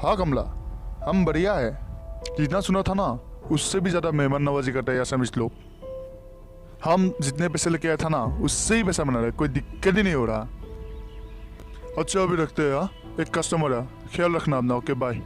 हाँ कमला, हम बढ़िया है। जितना सुना था ना उससे भी ज़्यादा मेहमान नवाजी करते हैं असमीज लोग। हम जितने पैसे लेके आए था ना उससे ही पैसा बना रहे, कोई दिक्कत ही नहीं हो रहा। अच्छा अभी रखते हैं, हाँ एक कस्टमर है, ख्याल रखना अपना। Okay bye.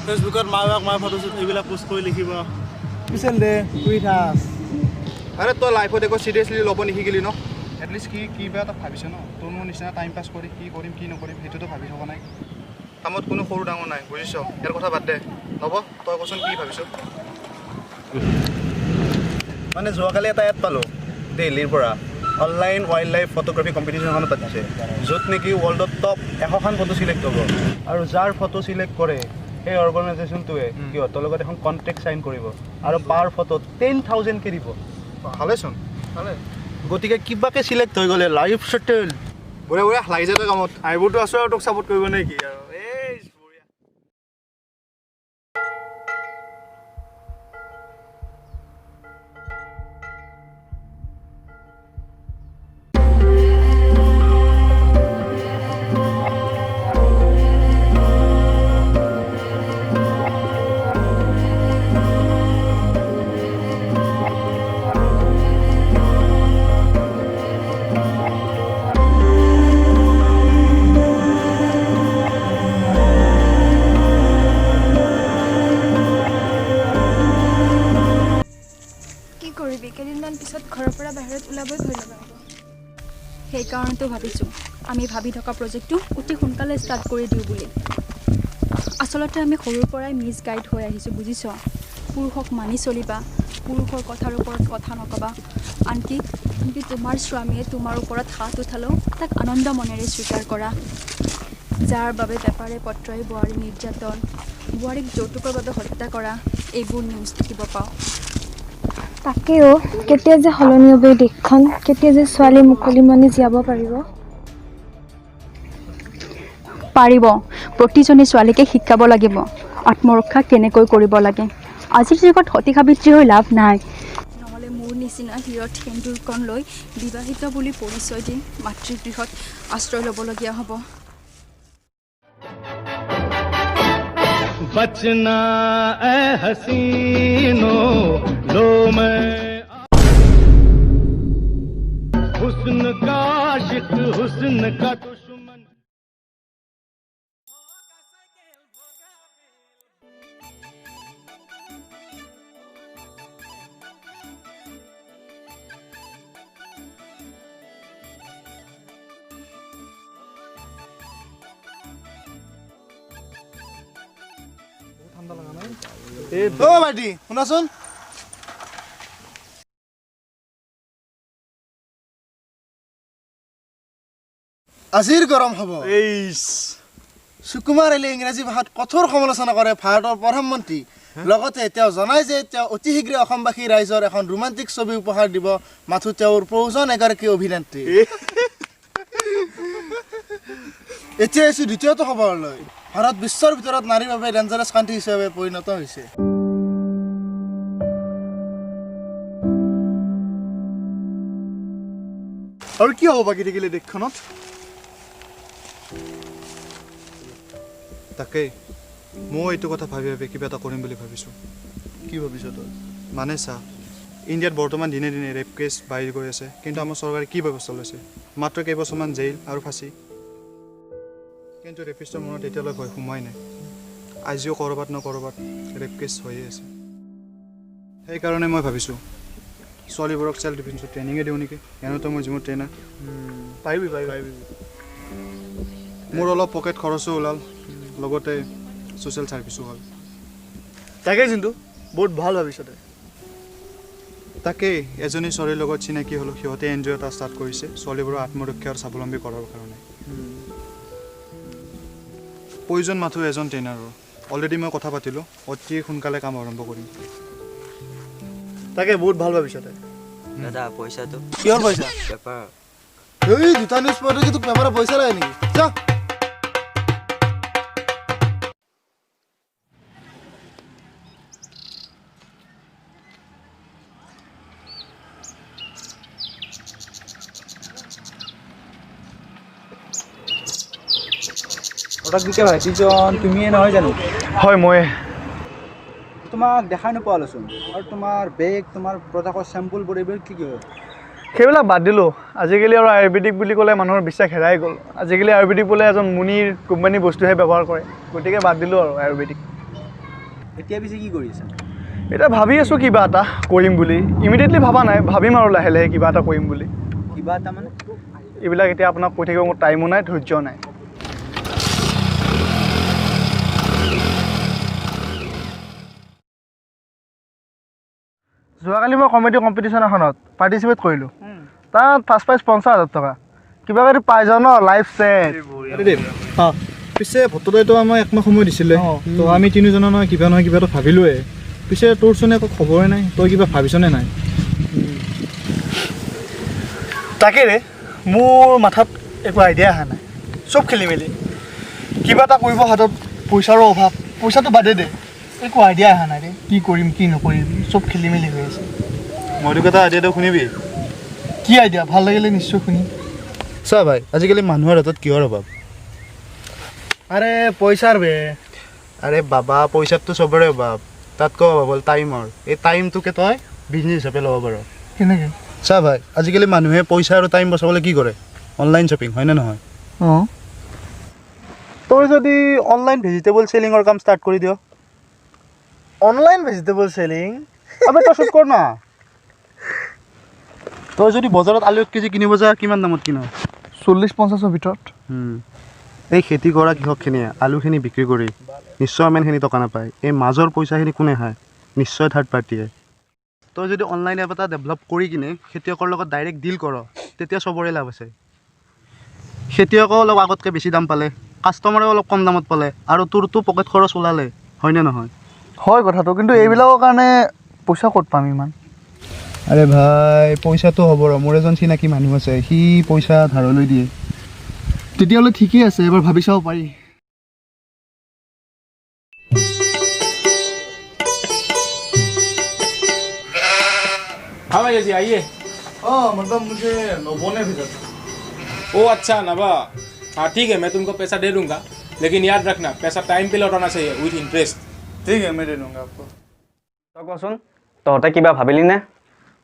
ফেচবুকত মাৰ ফটো এইবিলাক পোষ্ট কৰি লিখিব পিছেল দে উইথ আছ। আৰে তই লাইফত একো চিৰিয়াছলি ল'ব নিশিকিলি ন। এটলিষ্ট কিবা এটা ভাবিছ ন। তোৰ মোৰ নিচিনা টাইম পাছ কৰি কি কৰিম কি নকৰিম সেইটোতো ভাবি থকা নাই। কামত কোনো সৰু ডাঙৰ নাই বুজিছ। ইয়াৰ কথা বাদ দে। নব তই কচোন কি ভাবিছ? মানে যোৱাকালি এটা এড পালোঁ দিল্লীৰ পৰা online wild life photography competition এখনত পাতিছে, য'ত নেকি ৱৰ্ল্ডত টপ 100খন ফটো চিলেক্ট হ'ব। আৰু যাৰ ফটো চিলেক্ট কৰে সেই অৰ্গেনাইজেশ্যনটোৱে সিহঁতৰ লগত এখন কণ্ট্ৰেক্ট চাইন কৰিব আৰু পাৰ ফটো 10,000কে দিব। ভালেচোন ভালে। গতিকে কিবাকে চিলেক্ট হৈ গ'লে লাইফ ছেটেল। বঢ়িয়া বঢ়িয়া লাগি যায় কামত। আহিবতো আছোঁ আৰু তোক ছাপৰ্ট কৰিব নে কি আৰু। সেইকাৰণেতো ভাবিছোঁ আমি ভাবি থকা প্ৰজেক্টটো অতি সোনকালে ষ্টাৰ্ট কৰি দিওঁ বুলি। আচলতে আমি সৰুৰ পৰাই মিছ গাইড হৈ আহিছোঁ বুজিছ। পুৰুষক মানি চলিবা, পুৰুষৰ কথাৰ ওপৰত কথা নকবা, আনকি তোমাৰ স্বামীয়ে তোমাৰ ওপৰত হাত উঠালেও তাক আনন্দ মনেৰে স্বীকাৰ কৰা। যাৰ বাবে বেপাৰে পত্ৰই বোৱাৰী নিৰ্যাতন, বোৱাৰীক যৌতুকৰ বাবে হত্যা কৰা এইবোৰ নিউজ দেখিব পাওঁ। তাকেও কেতিয়া যে সলনি হ'ব এই দেশখন, কেতিয়া যে ছোৱালী মুকলি মনে জীয়াব পাৰিব। প্ৰতিজনী ছোৱালীকে শিকাব লাগিব আত্মৰক্ষা কেনেকৈ কৰিব লাগে। আজিৰ যুগত সতী সাবিত্ৰী হৈ লাভ নাই। নহ'লে মোৰ নিচিনা হিৰত সেন্দুৰকণ লৈ বিবাহিত বুলি পৰিচয় দি মাতৃগৃহত আশ্ৰয় ল'বলগীয়া হ'ব। बचना ए हसीनो लो मैं हुस्न का आशिक हुस्न का दुश्मन। ভাইটি শুনাচোন, আজিৰ গৰম হ'ব। সুকুমাৰ আলীয়ে ইংৰাজী ভাষাত কঠোৰ সমালোচনা কৰে ভাৰতৰ প্ৰধানমন্ত্ৰী। লগতে তেওঁ জনায় যে তেওঁ অতি শীঘ্ৰে অসমবাসী ৰাইজৰ এখন ৰোমান্টিক ছবি উপহাৰ দিব, মাথো তেওঁৰ প্ৰয়োজন এগৰাকী অভিনেত্ৰী। এতিয়া আহিছোঁ দ্বিতীয়টো খবৰলৈ। ভাৰত বিশ্বৰ ভিতৰত নাৰীৰ বাবে ডেঞ্জাৰাছ কাণ্ট্ৰি হিচাপে পৰিণত হৈছে। আৰু কি হ'ব বাকী থাকিলে দেশখনত তাকেই মই এইটো কথা ভাবি ভাবি কিবা এটা কৰিম বুলি ভাবিছোঁ কি ভাবিছ তই মানে চা ইণ্ডিয়াত বৰ্তমান দিনে দিনে ৰেপ কেছ বাঢ়ি গৈ আছে কিন্তু আমাৰ চৰকাৰে কি ব্যৱস্থা লৈছে মাত্ৰ কেইবছৰমান জেইল আৰু ফাঁচি কিন্তু ৰেপিষ্টৰ মনত এতিয়ালৈ ভয় সোমাই নাই আজিও ক'ৰবাত ন ক'ৰবাত ৰেপ কেছ হৈয়ে আছে সেইকাৰণে মই ভাবিছোঁ ছোৱালীবোৰক চেল্ফ ডিফেন্সৰ ট্ৰেইনিঙে দিওঁ নেকি এনেতো মই জিমৰ ট্ৰেইনাৰ পাৰিবি মোৰ অলপ পকেট খৰচো ওলাল লগতে ছ'চিয়েল ছাৰ্ভিচো হ'ল তাকে কিন্তু বহুত ভাল ভাবিছ তই তাকেই এজনী ছোৱালীৰ লগত চিনাকি হ'লোঁ সিহঁতে এন জি অ' এটা ষ্টাৰ্ট কৰিছে ছোৱালীবোৰৰ আত্মৰক্ষা আৰু স্বাৱলম্বী কৰাৰ কাৰণে প্ৰয়োজন মাথো এজন ট্ৰেইনাৰৰ অলৰেডি মই কথা পাতিলোঁ অতি সোনকালে কাম আৰম্ভ কৰিম তাকে বহুত ভাল ভাবিছ তই দাদা পইচাটো কিহৰ পইচা পেপাৰ এই দুটা নিউজ পঢ়োঁতে কি তোক পেপাৰৰ পইচা লাগে নেকি যা ওটা কি কে ভাইটিজন তুমিয়ে নহয় জানো হয় মই তোমাক দেখাই নোপোৱালোচোন আৰু তোমাৰ বেগ তোমাৰ প্ৰডাক্টৰ চেম্পুলবোৰ এইবোৰ কি কি হয় সেইবিলাক বাদ দিলোঁ আজিকালি আৰু আয়ুৰ্বেদিক বুলি ক'লে মানুহৰ বিশ্বাস হেৰাই গ'ল আজিকালি আয়ুৰ্বেদিক বোলে এজন মুনিৰ কোম্পানী বস্তুহে ব্যৱহাৰ কৰে গতিকে বাদ দিলোঁ আৰু আয়ুৰ্বেদিক এতিয়া পিছে কি কৰি আছা এতিয়া ভাবি আছোঁ কিবা এটা কৰিম বুলি ইমিডিয়েটলি ভবা নাই ভাবিম আৰু লাহে লাহে কিবা এটা কৰিম বুলি কিবা এটা মানে এইবিলাক এতিয়া আপোনাক কৈ থাকিব মোৰ টাইমো নাই ধৈৰ্য নাই যোৱাকালি মই কমেডি কম্পিটিশ্যন এখনত পাৰ্টিচিপেট কৰিলোঁ তাত ফাৰ্ষ্ট প্ৰাইজ 50,000 টকা কিবা যদি পাই যাওঁ ন লাইফ ছেট পিছে ভট্টদাইতো আমাক একমাহ সময় দিছিলে তো আমি তিনিজনৰ নহয় কিবা এটা ভাবিলোৱে পিছে তোৰচোন একো খবৰে নাই তই কিবা ভাবিছনে নাই তাকেৰে মোৰ মাথাত একো আইডিয়া অহা নাই চব খেলি মেলি কিবা এটা কৰিব হাতত পইচাৰো অভাৱ পইচাটো বাদে দে একো আইডিয়া অহা নাই কি কৰিম কি নকৰিম চব খেলি মেলি হৈ আছে মই তোক এটা আইডিয়াটো শুনিবি কি আইডিয়া ভাল লাগিলে নিশ্চয় শুনিম চা ভাই আজিকালি মানুহৰ হাতত কিহৰ অভাৱ আৰে পইচাৰ বে আৰে বাবা পইচাততো চবৰে অভাৱ তাতকৈ অভাৱ হ'ল টাইমৰ এই টাইমটোকে তই বিজনেছ হিচাপে ল'ব পাৰ কেনেকৈ চা ভাই আজিকালি মানুহে পইচা আৰু টাইম বচাবলৈ কি কৰে অনলাইন শ্বপিং হয়নে নহয় অঁ তই যদি অনলাইন ভেজিটেবল চেলিঙৰ কাম ষ্টাৰ্ট কৰি দিয় অনলাইন ভেজিটেবল চেলিং আবে তই শ্বুট কৰ না তই যদি বজাৰত আলু 1 কেজি কিনিব যা কিমান দামত কিন 40-50ৰ ভিতৰত এই খেতি কৰা কৃষকখিনিয়ে আলুখিনি বিক্ৰী কৰি নিশ্চয় ইমানখিনি টকা নাপায় এই মাজৰ পইচাখিনি কোনে খায় নিশ্চয় থাৰ্ড পাৰ্টিয়ে তই যদি অনলাইন এপ এটা ডেভেলপ কৰি কিনে খেতিয়কৰ লগত ডাইৰেক্ট ডিল কৰ তেতিয়া চবৰে লাভ আছে খেতিয়কৰ অলপ আগতকৈ বেছি দাম পালে কাষ্টমাৰে অলপ কম দামত পালে আৰু তোৰতো পকেট খৰচ ওলালে হয়নে নহয় হয় কথাটো কিন্তু এইবিলাকৰ কাৰণে পইচা ক'ত পাম ইমান আৰে ভাই পইচাটো হ'ব ৰ মোৰ এজন চিনাকি মানুহ আছে সি পইচা ধাৰলৈ দিয়ে তেতিয়াহ'লে ঠিকেই আছে এবাৰ ভাবি চাব পাৰি हाँ भैया जी आइए हाँ मतलब मुझे नबो ने भेजा था ओ अच्छा नबा हाँ ठीक है मैं तुमको पैसा दे दूंगा लेकिन याद रखना पैसा टाइम पे लौटाना चाहिए विथ इंटरेस्ट ठीक है मैं दे दूंगा आपको তই কচোন তহঁতে কিবা ভাবিলি নে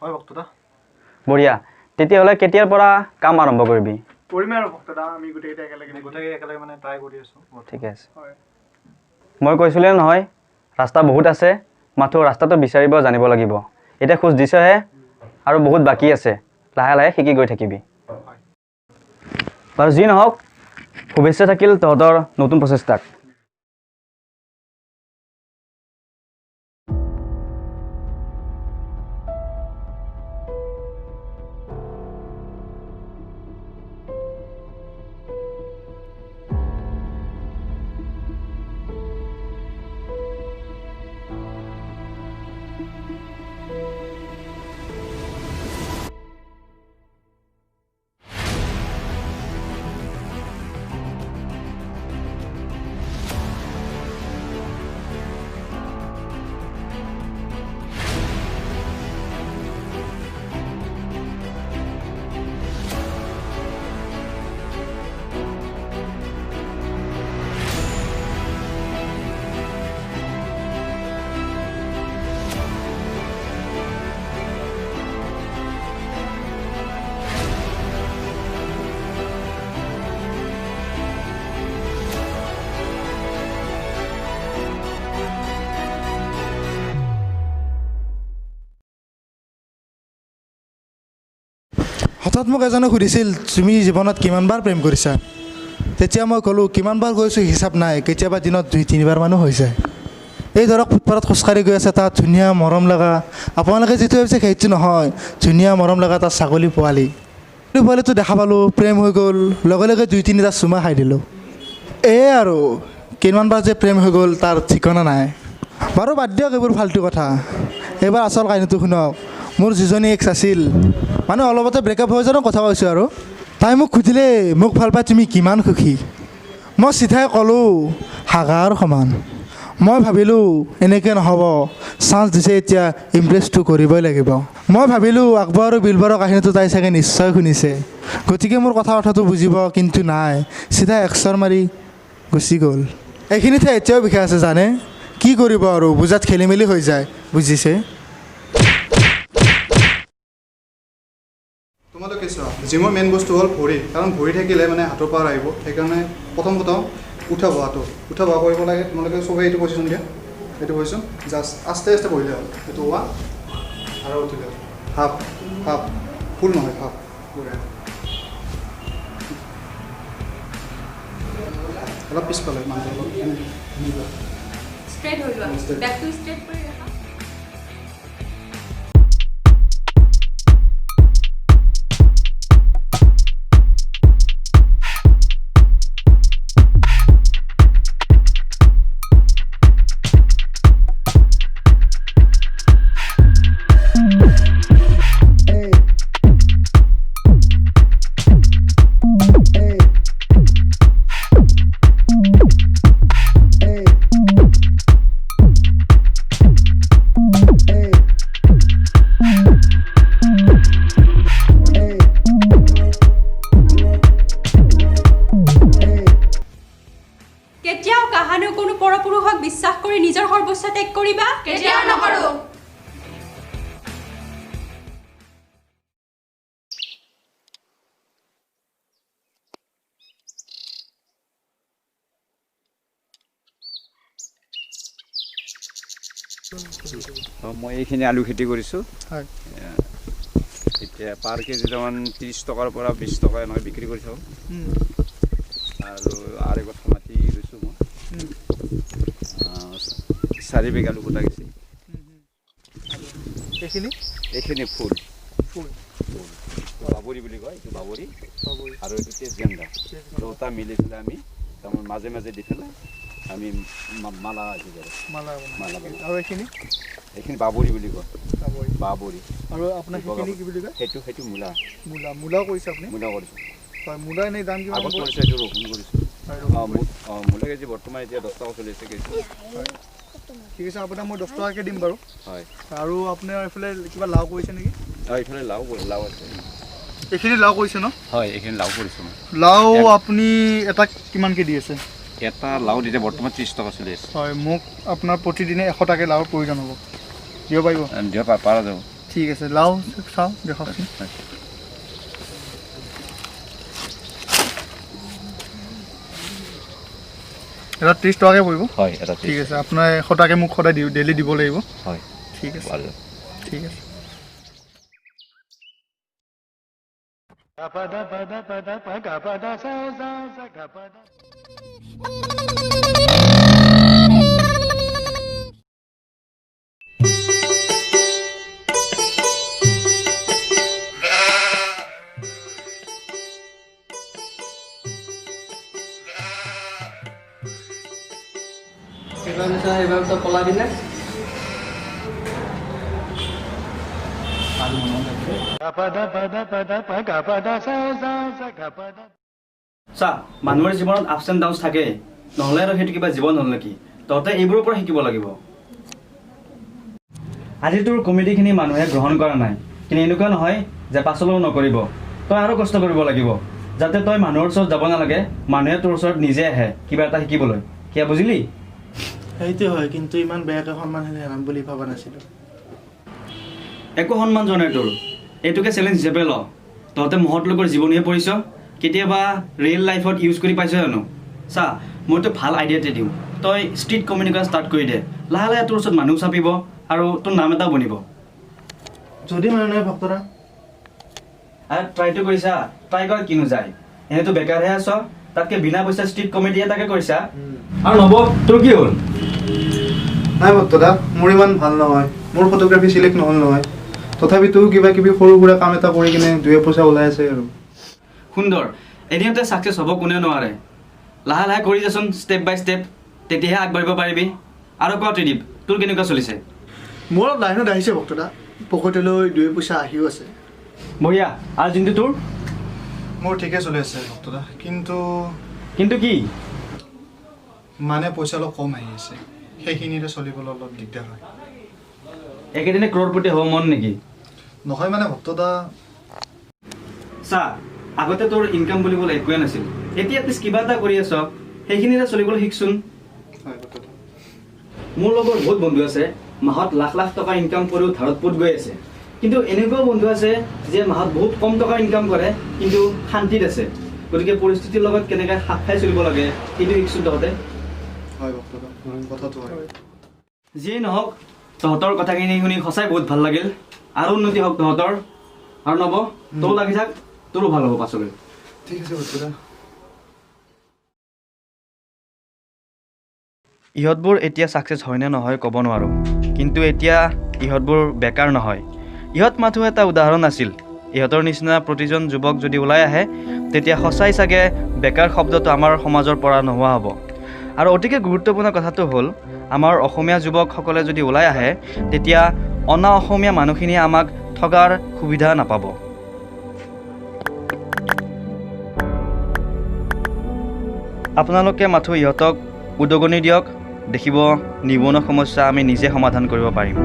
হয় ভক্তদা বঢ়িয়া তেতিয়াহ'লে কেতিয়াৰ পৰা কাম আৰম্ভ কৰিবি কৰিমেই আৰু ভক্তদা আমি গোটেইকেইটা একেলগে মানে ট্ৰাই কৰি আছো ঠিকে আছে মই কৈছিলোঁ নহয় ৰাস্তা বহুত আছে মাথো ৰাস্তাটো বিচাৰিব জানিব লাগিব এতিয়া খোজ দিছহে আৰু বহুত বাকী আছে লাহে লাহে শিকি গৈ থাকিবি বাৰু যি নহওক শুভেচ্ছা থাকিল তহঁতৰ নতুন প্ৰচেষ্টাক হঠাৎ মোক এজনে সুধিছিল তুমি জীৱনত কিমানবাৰ প্ৰেম কৰিছা তেতিয়া মই ক'লোঁ কিমানবাৰ গৈছোঁ হিচাপ নাই কেতিয়াবা দিনত 2-3 বাৰ মানো হৈ যায় এই ধৰক ফুটপাথত খোজকাঢ়ি গৈ আছে তাত ধুনীয়া মৰম লগা আপোনালোকে যিটো ভাবিছে সেইটো নহয় ধুনীয়া মৰম লগা তাত ছাগলী পোৱালিটো দেখা পালোঁ প্ৰেম হৈ গ'ল লগে লগে 2-3টা চুমা খাই দিলোঁ এয়ে আৰু কিমানবাৰ যে প্ৰেম হৈ গ'ল তাৰ ঠিকনা নাই বাৰু বাদ দিয়ক এইবোৰ ফাল্টু কথা এইবাৰ আচল কাহিনীটো শুনক মোৰ যিজনী এক্স আছিল মানে অলপতে ব্ৰেকআপ হৈ যোৱাৰ কথা কৈছোঁ আৰু তাই মোক সুধিলে মোক ভাল পাই তুমি কিমান সুখী মই চিধাই ক'লোঁ হাগাৰ সমান মই ভাবিলোঁ এনেকৈ নহ'ব চান্স দিছে এতিয়া ইমপ্ৰেছটো কৰিবই লাগিব মই ভাবিলোঁ আকবৰ আৰু বিলবৰৰ কাহিনীটো তাই চাগে নিশ্চয় শুনিছে গতিকে মোৰ কথাটো বুজিব কিন্তু নাই চিধা এক্সৰ মাৰি গুচি গ'ল এইখিনিতে এতিয়াও বিষয় আছে জানে কি কৰিব আৰু বুজাত খেলি মেলি হৈ যায় বুজিছে তোমালোকে চোৱা জিমৰ মেইন বস্তু হ'ল ভৰি কাৰণ ভৰি থাকিলে মানে হাতৰ পাৱাৰ আহিব সেইকাৰণে প্ৰথম উঠা বহাটো কৰিব লাগে তোমালোকে চবেই এইটো পজিশ্যন দিয়া এইটো পজিশ্যন জাষ্ট আস্তে আস্তে বহিলে হ'ল এইটো হোৱা আৰু উঠিলে হাফ ফুল নহয় হাফ অলপ পিছফালে মানুহ অলপ ষ্ট্ৰেট হৈ লোৱা বেকটো ষ্ট্ৰেট কৰি ৰাখা বিশ্বাস কৰি নিজৰ সৰ্বস্ব ত্যাগ কৰিবা কেতিয়াও নকৰো মই এইখিনি আলু খেতি কৰিছোঁ এতিয়া পাৰ কেজি তাৰমান 30 টকাৰ পৰা 20 টকা এনেকৈ বিক্ৰী কৰি থাকোঁ আৰু কথা মাটি ৰুইছোঁ মই 4 বিঘা আলু গোটা গৈছে এইখিনি ফুল বাবৰি বুলি কয় এইটো বাবৰি আৰু এইটো তেজগেন্দা দুটা মিলি পেলাই আমি তাৰমানে মাজে মাজে দি পেলাই আমি মালা আহি কৰোঁ মালা আৰু এইখিনি বাবৰি বুলি কয় বাবৰি আৰু আপোনাৰ সেইখিনি কি বুলি কয় সেইটো মূলা কৰিছে আপুনি মূলা কৰিছোঁ হয় মূলা এনেই দাম কিমান আগত কৰিছোঁ এইটো ৰোপণ কৰিছোঁ মূলা কেজি বৰ্তমান এতিয়া 10 টকা চলি আছে কেজি ঠিক আছে আপোনাক মই 10 টকাকৈ দিম বাৰু হয় আৰু আপোনাৰ এইফালে কিবা লাও কৰিছে নেকি এইফালে লাও আছে এইখিনি লাও কৰিছে ন হয় এইখিনি লাও কৰিছোঁ লাও আপুনি এটা কিমানকৈ দি আছে এটা লাও এতিয়া বৰ্তমান 30 টকা চলি আছে হয় মোক আপোনাৰ প্ৰতিদিনে 100 টাকৈ লাওৰ প্ৰয়োজন হ'ব দিব পাৰিব দিব পৰা যাব ঠিক আছে লাও চাওঁ দেখাওকচোন এটা 30 টকাকৈ পৰিব হয় এটা ঠিক আছে আপোনাৰ 100 টাকৈ মোক সদায় ডেইলি দিব লাগিব হয় ঠিক আছে ঠিক আছে এইবাৰ তো পলাবিনে চা মানুহৰ জীৱনত আপছ এণ্ড ডাউনছ থাকে নহ'লে আৰু সেইটো কিবা জীৱন হ'ল নেকি তহঁতে এইবোৰৰ পৰা শিকিব লাগিব আজি তোৰ কমেডিখিনি মানুহে গ্ৰহণ কৰা নাই কিন্তু এনেকুৱা নহয় যে পাছলৈও নকৰিব তই আৰু কষ্ট কৰিব লাগিব যাতে তই মানুহৰ ওচৰত যাব নালাগে মানুহে তোৰ ওচৰত নিজে আহে কিবা এটা শিকিবলৈ কিয় বুজিলি সেইটো হয় কিন্তু ইমান বেয়াকৈ সন্মান হেৰাম বুলি ভবা নাছিলোঁ একো সন্মান জনাই তোৰ এইটোকে চেলেঞ্জ হিচাপে ল তহঁতে মহৎ লোকৰ জীৱনীহে পঢ়িছ কেতিয়াবা ৰিয়েল লাইফত ইউজ কৰি পাইছ জানো চা মইতো ভাল আইডিয়াতে দিওঁ তই ষ্ট্ৰীট কমিউনিকেশ্যন ষ্টাৰ্ট কৰি দে লাহে লাহে তোৰ ওচৰত মানুহ চাপিব আৰু তোৰ নাম এটাও বনিব যদি মানুহে ভক্তৰা আৰু ট্ৰাইটো কৰিছা ট্ৰাই কৰা কিনো যায় এনেতো বেকাৰহে আছ তাতকে বিনা পইচা ষ্ট্ৰীট কমেডি এটাকে কৰিছা আৰু নব তোৰ কি হ'ল নাই দাদা মোৰ ইমান ভাল নহয় মোৰ ফটোগ্ৰাফী চিলেক্ট নহ'ল নহয় তথাপিতো কিবা কিবি সৰু সুৰা কাম এটা কৰি কিনে 2 পইচা ওলাই আছে আৰু সুন্দৰ এদিনতে ছাকচেছ হ'ব কোনেও নোৱাৰে লাহে লাহে কৰি যাচোন ষ্টেপ বাই ষ্টেপ তেতিয়াহে আগবাঢ়িব পাৰিবি আৰু কোৱা ত্ৰিদীপ তোৰ কেনেকুৱা চলিছে মোৰ অলপ লাইনত আহিছে ভক্তদা পকেটলৈ 2 পইচা আহিও আছে বঢ়িয়া আৰু জিন্তু তোৰ মোৰ ঠিকে চলি আছে ভক্তদা কিন্তু কি মানে পইচা অলপ কম আহি আছে সেইখিনিৰে চলিবলৈ অলপ দিগদাৰ হয় একেদিনে ক্ৰৰপতি হ'ব মন নেকি নহয় মানে ভক্তদা চা আগতে তোৰ ইনকাম বুলিবলৈ একোৱে নাছিল এতিয়া এটলিষ্ট কিবা এটা কৰি আছ সেইখিনিৰে চলিবলৈ শিকচোন মোৰ লগৰ বহুত বন্ধু আছে মাহত লাখ লাখ টকা ইনকাম কৰিও ধাৰত পোত গৈ আছে কিন্তু এনেকুৱাও বন্ধু আছে যে মাহত বহুত কম টকা ইনকাম কৰে কিন্তু শান্তিত আছে গতিকে পৰিস্থিতিৰ লগত কেনেকৈ খাপ খাই চলিব লাগে সেইটো শিকচোন তহঁতে যিয়েই নহওক তহঁতৰ কথাখিনি শুনি সঁচাই বহুত ভাল লাগিল আৰু উন্নতি হওক তহঁতৰ আৰু নব তও লাগি থাক তোৰো ভাল হ'ব পাছলৈ ঠিক আছে ভক্তদা ইহঁতবোৰ এতিয়া ছাকচেছ হয়নে নহয় ক'ব নোৱাৰোঁ কিন্তু এতিয়া ইহঁতবোৰ বেকাৰ নহয় ইহঁত মাথো এটা উদাহৰণ আছিল ইহঁতৰ নিচিনা প্ৰতিজন যুৱক যদি ওলাই আহে তেতিয়া সঁচাই চাগে বেকাৰ শব্দটো আমাৰ সমাজৰ পৰা নোহোৱা হ'ব আৰু অতিকে গুৰুত্বপূৰ্ণ কথাটো হ'ল আমাৰ অসমীয়া যুৱকসকলে যদি ওলাই আহে তেতিয়া অনা অসমীয়া মানুহখিনিয়ে আমাক ঠগাৰ সুবিধা নাপাব আপোনালোকে মাথো ইহঁতক উদগনি দিয়ক দেখিব নিবনুৱা সমস্যা আমি নিজে সমাধান কৰিব পাৰিম